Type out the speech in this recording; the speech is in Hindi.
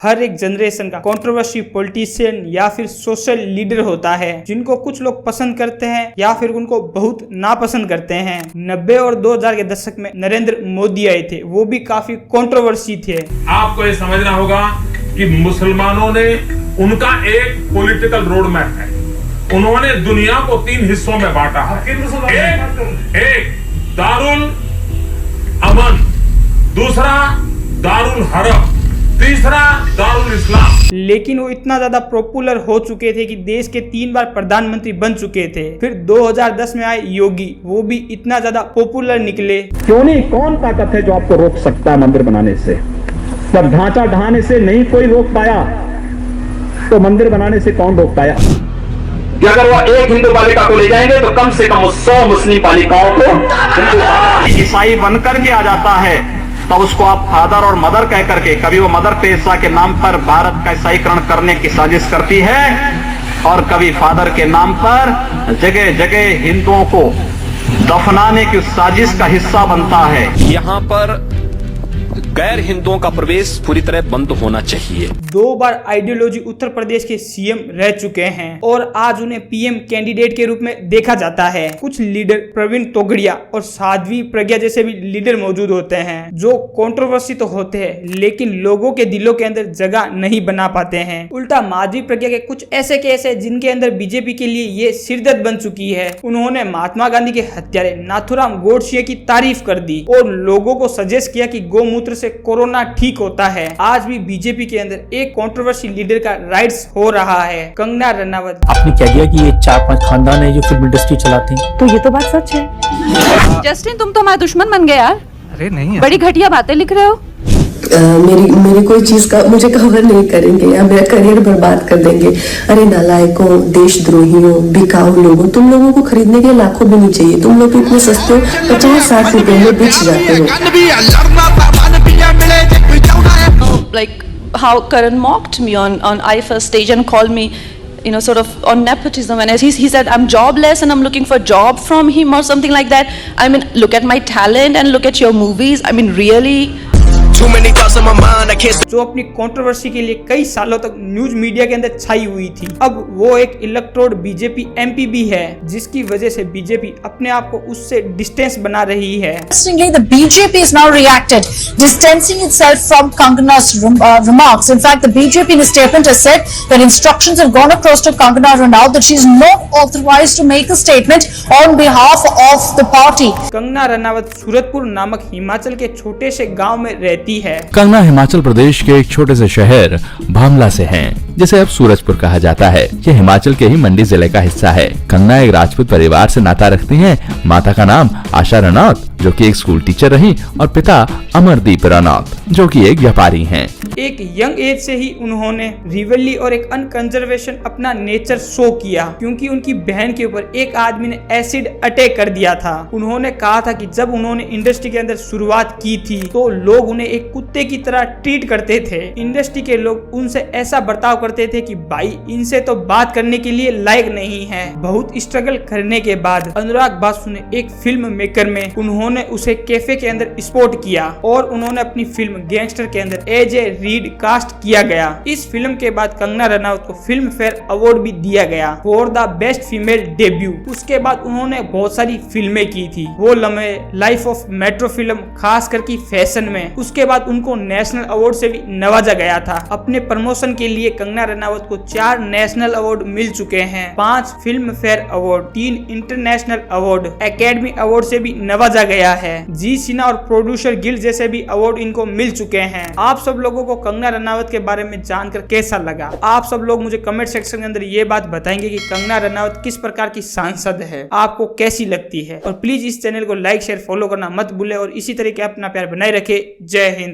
हर एक जनरेशन का कंट्रोवर्सी पॉलिटिशियन या फिर सोशल लीडर होता है जिनको कुछ लोग पसंद करते हैं या फिर उनको बहुत नापसंद करते हैं। 90 और 2000 के दशक में नरेंद्र मोदी आए थे, वो भी काफी कंट्रोवर्सी थे। आपको ये समझना होगा कि मुसलमानों ने उनका एक पॉलिटिकल रोड मैप है, उन्होंने दुनिया को 3 हिस्सों में बांटा है। एक दारुल अमन, दूसरा दारुल हरब, तीसरा दारुल इस्लाम। लेकिन वो इतना ज्यादा पॉपुलर हो चुके थे कि देश के 3 बार प्रधानमंत्री बन चुके थे। फिर 2010 में आए योगी, वो भी इतना ज्यादा पॉपुलर निकले। क्यों नहीं, कौन ताकत है जो आपको रोक सकता है मंदिर बनाने से? जब ढांचा ढाने से नहीं कोई रोक पाया तो मंदिर बनाने से कौन रोक पाया? कि अगर वो एक हिंदू बालिका को ले जाएंगे तो कम से कम 100 मुस्लिम बालिकाओं को ईसाई बनकर के आ जाता है, तब उसको आप फादर और मदर कह करके, कभी वो मदर टेरेसा के नाम पर भारत का ईसाईकरण करने की साजिश करती है और कभी फादर के नाम पर जगह जगह हिंदुओं को दफनाने की साजिश का हिस्सा बनता है। यहाँ पर गैर हिंदुओं का प्रवेश पूरी तरह बंद होना चाहिए। 2 बार आइडियोलॉजी उत्तर प्रदेश के सीएम रह चुके हैं और आज उन्हें पीएम कैंडिडेट के रूप में देखा जाता है। कुछ लीडर प्रवीण तोगड़िया और साध्वी प्रज्ञा जैसे भी लीडर मौजूद होते हैं जो कंट्रोवर्सी तो होते हैं लेकिन लोगों के दिलों के अंदर जगह नहीं बना पाते हैं। उल्टा माधवी प्रज्ञा के कुछ ऐसे केस है जिनके अंदर बीजेपी के लिए ये सिरदर्द बन चुकी है। उन्होंने महात्मा गांधी के हत्यारे नाथूराम गोडसे की तारीफ कर दी और लोगों को सजेस्ट किया कि गोमूत्र से कोरोना ठीक होता है। आज भी बीजेपी के अंदर एक कंट्रोवर्सी लीडर का राइट्स हो रहा है। कंगना रनावत आपने क्या दिया कि ये 4-5 खानदान है जो फिल्म इंडस्ट्री चलाते हैं, तो ये तो बात सच है। जस्टिन, तुम तो हमारा दुश्मन बन गए यार। अरे नहीं, बड़ी घटिया बातें लिख रहे हो। मेरी कोई चीज का मुझे कवर नहीं करेंगे या मेरा करियर बर्बाद कर देंगे। अरे नालायकों, देशद्रोहियों, बिकाऊ लोगों, तुम लोगों को खरीदने के लिए लाखों भी नहीं चाहिए। तुम लोग इतने सस्ते 50-60 रुपए में बिक जाते हो। Like how Karan mocked me on IFA stage and called me, you know, sort of on nepotism, and he said I'm jobless and I'm looking for a job from him or something like that. I mean, look at my talent and look at your movies. I mean, really. जो अपनी कंट्रोवर्सी के लिए कई सालों तक न्यूज मीडिया के अंदर छाई हुई थी, अब वो एक इलेक्टोरल बीजेपी एमपी भी है जिसकी वजह से बीजेपी अपने आप को उससे डिस्टेंस बना रही है। Interestingly, the BJP has now reacted, distancing itself from Kangana's remarks. In fact, the BJP in a statement has said that instructions have gone across to Kangana Ranaut that she is not authorized to make a statement on behalf of the party. Kangana Ranaut Suratpur नामक हिमाचल के छोटे से गांव में रहती है। कंगना हिमाचल प्रदेश के एक छोटे से शहर भामला से हैं, जिसे अब सूरजपुर कहा जाता है। ये हिमाचल के ही मंडी जिले का हिस्सा है। कंगना एक राजपूत परिवार से नाता रखती हैं। माता का नाम आशा रनौत जो कि एक स्कूल टीचर रही और पिता अमरदीप रनौत जो कि एक व्यापारी हैं। एक यंग एज से ही उन्होंने रिवली और एक अनकंजर्वेशन अपना नेचर शो किया क्योंकि उनकी बहन के ऊपर एक आदमी ने एसिड अटैक कर दिया था। उन्होंने कहा था कि जब उन्होंने इंडस्ट्री के अंदर शुरुआत की थी तो लोग उन्हें एक कुत्ते की तरह ट्रीट करते थे। इंडस्ट्री के लोग उनसे ऐसा बर्ताव करते थे कि भाई इनसे तो बात करने के लिए लायक नहीं है। बहुत स्ट्रगल करने के बाद अनुराग बासु ने एक फिल्म मेकर में उन्होंने उसे कैफे के अंदर स्पॉट किया और उन्होंने अपनी फिल्म गैंगस्टर के अंदर एज ए रीड कास्ट किया गया। इस फिल्म के बाद कंगना रनावत को फिल्म फेयर अवार्ड भी दिया गया for the best female debut. उसके बाद उन्होंने बहुत सारी फिल्में की थी, वो लम्हे, लाइफ ऑफ मेट्रो फिल्म, खास करके फैशन में। उसके बाद उनको नेशनल अवार्ड से भी नवाजा गया था। अपने प्रमोशन के लिए कंगना रनावत को 4 नेशनल अवार्ड मिल चुके हैं, 5 film fair award, 3 international award, academy award से भी नवाजा गया है। जी सिन्हा और प्रोड्यूसर गिल्ड जैसे भी अवार्ड इनको मिल चुके हैं। आप सब लोगों को कंगना रनावत के बारे में जानकर कैसा लगा? आप सब लोग मुझे कमेंट सेक्शन के अंदर ये बात बताएंगे कि कंगना रनावत किस प्रकार की सांसद है, आपको कैसी लगती है। और प्लीज इस चैनल को लाइक, शेयर, फॉलो करना मत भूले और इसी तरीके अपना प्यार बनाए रखे। जय हिंद।